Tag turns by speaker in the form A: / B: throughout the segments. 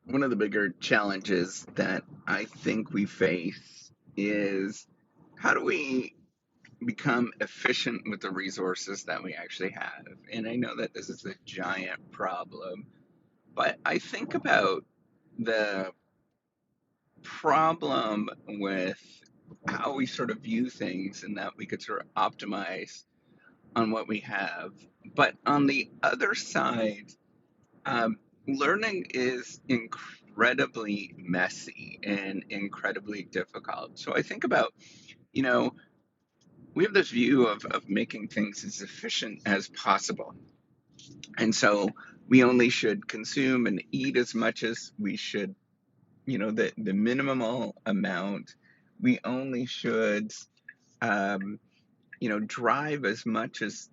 A: One of the bigger challenges that I think we face is how do we become efficient with the resources that we actually have? And I know that this is a giant problem, but I think about the problem with how we sort of view things and that we could sort of optimize on what we have. But on the other side, Um, learning is incredibly messy and incredibly difficult. So I think about, you know, we have this view of making things as efficient as possible. And so we only should consume and eat as much as we should, the minimal amount. We only should, um, drive as much as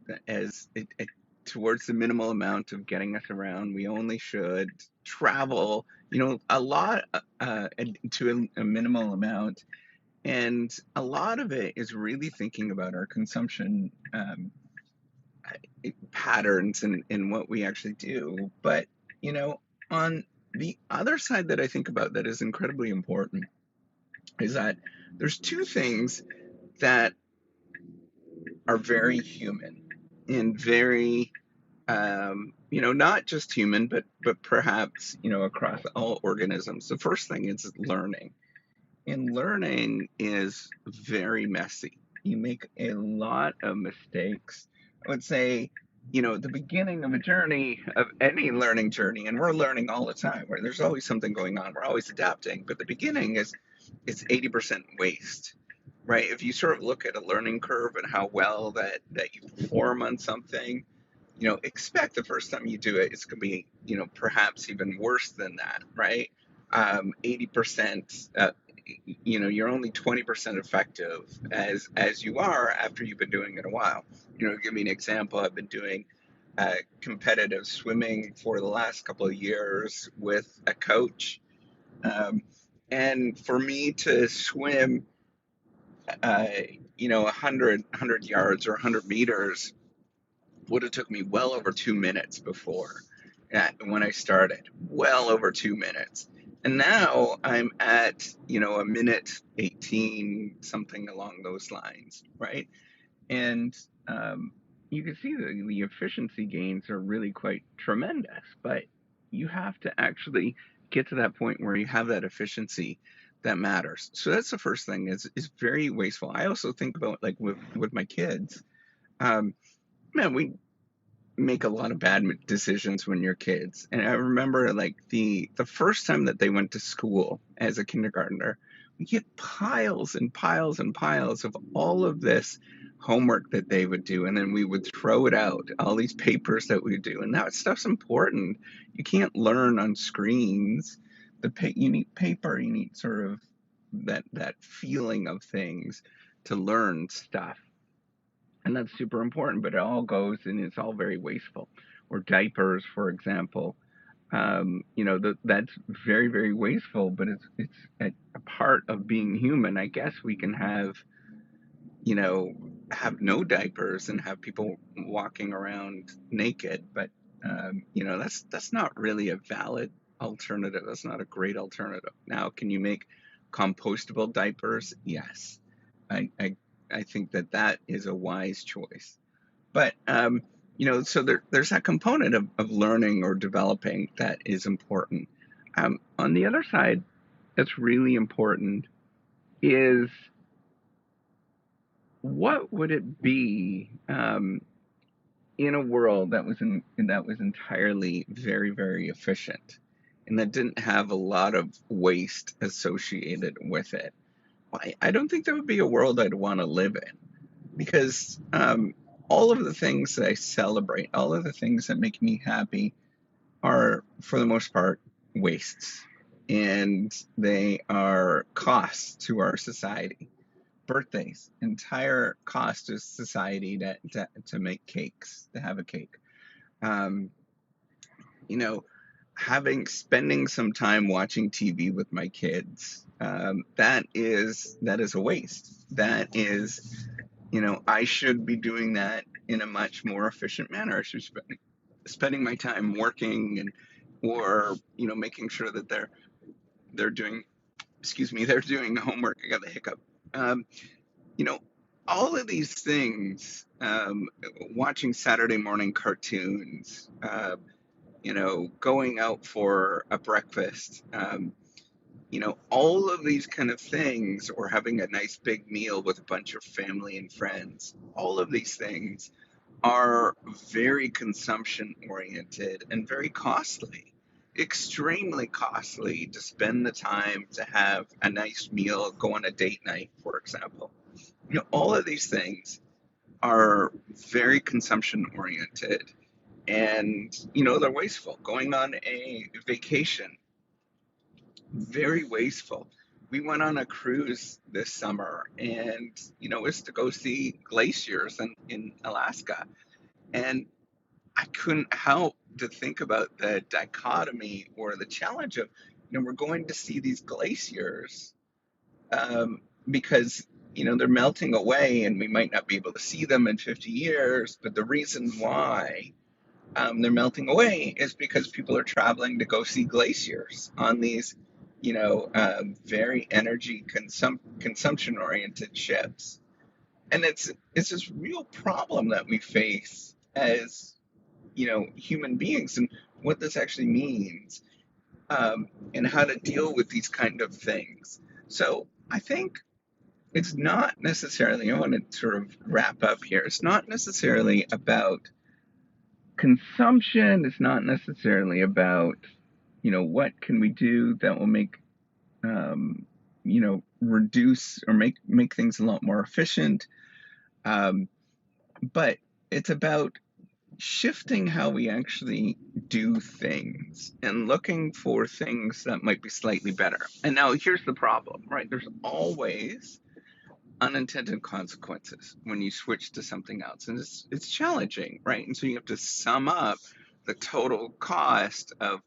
A: it towards the minimal amount of getting us around. We only should travel, a lot to a minimal amount. And a lot of it is really thinking about our consumption patterns and what we actually do. But, on the other side that I think about that is incredibly important is that there's two things that are very human and very not just human but perhaps across all organisms. The first thing is learning, and learning is very messy. You make a lot of mistakes. I would say, at the beginning of a journey, of any learning journey, and we're learning all the time, where there's always something going on, we're always adapting, but the beginning is it's 80% waste, right? If you sort of look at a learning curve and how well that you perform on something, expect the first time you do it, it's going to be, perhaps even worse than that, right? 80%, you're only 20% effective as you are after you've been doing it a while. Give me an example. I've been doing competitive swimming for the last couple of years with a coach. Um, and for me to swim, uh, 100 yards or 100 meters would have took me well over 2 minutes before, when I started, well over 2 minutes. And now I'm at, a minute 18, something along those lines, right? And you can see that the efficiency gains are really quite tremendous, but you have to actually get to that point where you have that efficiency that matters. So that's the first thing, is very wasteful. I also think about, like, with my kids. Um, Man, we make a lot of bad decisions when you're kids. And I remember, like, the first time that they went to school as a kindergartner, we get piles and piles and piles of all of this homework that they would do, and then we would throw it out, all these papers that we do, and that stuff's important. You can't learn on screens. You need paper, you need sort of that feeling of things to learn stuff, and that's super important, but it all goes and it's all very wasteful. Or diapers, for example. That's very, very wasteful, but it's a part of being human. I guess we can you know have no diapers and have people walking around naked, but that's not really a valid alternative. That's not a great alternative. Now, can you make compostable diapers? Yes. I think that is a wise choice. But so there's that component of learning or developing that is important. On the other side, that's really important is, what would it be, in a world that was entirely very, very efficient and that didn't have a lot of waste associated with it? I don't think that would be a world I'd want to live in, because all of the things that I celebrate, all of the things that make me happy, are, for the most part, wastes. And they are costs to our society. Birthdays, entire cost to society to make cakes, to have a cake. Um, you know, spending some time watching TV with my kids, that is a waste. That is, I should be doing that in a much more efficient manner. I should be spending my time working and or making sure that they're doing, excuse me, they're doing homework. I got the hiccup. Um, you know, all of these things, watching Saturday morning cartoons, going out for a breakfast, all of these kind of things, or having a nice big meal with a bunch of family and friends, all of these things are very consumption oriented and very costly, extremely costly to spend the time to have a nice meal, go on a date night, for example. All of these things are very consumption oriented, and they're wasteful. Going on a vacation, very wasteful. We went on a cruise this summer, and it was to go see glaciers in Alaska. And I couldn't help to think about the dichotomy or the challenge of, we're going to see these glaciers, because, they're melting away and we might not be able to see them in 50 years. But the reason why they're melting away is because people are traveling to go see glaciers on these, very energy consumption oriented ships. And it's this real problem that we face as human beings, and what this actually means, and how to deal with these kind of things. So I think it's not necessarily, I want to sort of wrap up here. It's not necessarily about consumption. It's not necessarily about, what can we do that will make, reduce or make things a lot more efficient. But it's about shifting how we actually do things and looking for things that might be slightly better. And now here's the problem, right? There's always unintended consequences when you switch to something else, and it's challenging, right? And so you have to sum up the total cost of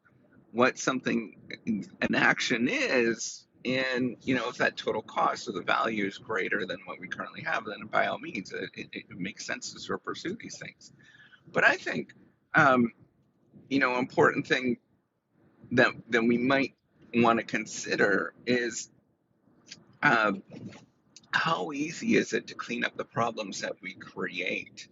A: what something, an action is. And if that total cost or the value is greater than what we currently have, then by all means it makes sense to sort of pursue these things. But I think, important thing that we might want to consider is, uh, how easy is it to clean up the problems that we create,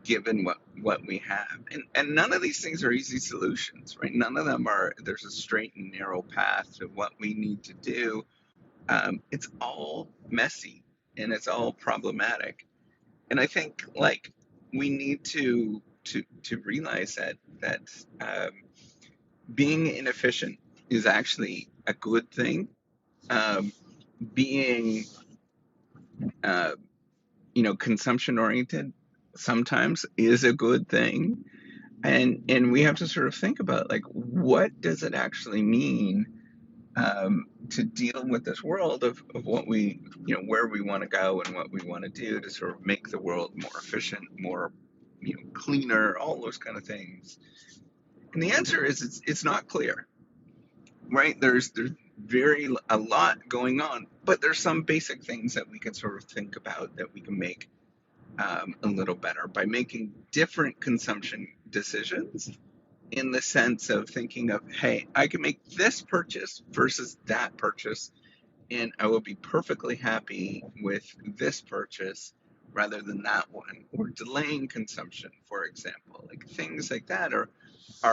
A: given what we have. And none of these things are easy solutions, right? None of them are, there's a straight and narrow path to what we need to do. It's all messy and it's all problematic. And I think, like, we need to realize that um, being inefficient is actually a good thing. Being uh, consumption oriented sometimes is a good thing. And we have to sort of think about, like, what does it actually mean, to deal with this world of what we, where we want to go and what we want to do to sort of make the world more efficient, more, cleaner, all those kind of things. And the answer is, it's not clear, right? There's very a lot going on, but there's some basic things that we can sort of think about that we can make, a little better by making different consumption decisions, in the sense of thinking of, hey, I can make this purchase versus that purchase, and I will be perfectly happy with this purchase rather than that one. Or delaying consumption, for example. Like, things like that are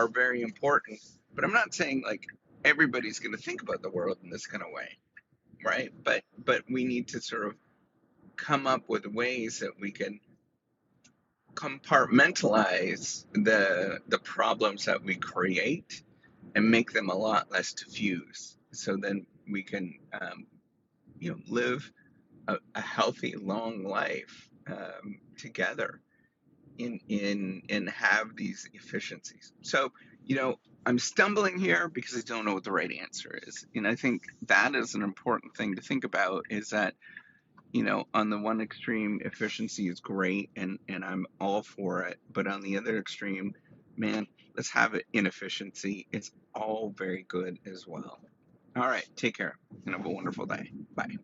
A: very important. But I'm not saying, like, everybody's going to think about the world in this kind of way, right? But we need to sort of come up with ways that we can compartmentalize the problems that we create and make them a lot less diffuse. So then we can, live a healthy, long life, together in have these efficiencies. So, I'm stumbling here because I don't know what the right answer is. And I think that is an important thing to think about, is that, on the one extreme, efficiency is great, and I'm all for it. But on the other extreme, man, let's have it inefficiency. It's all very good as well. All right, take care and have a wonderful day. Bye.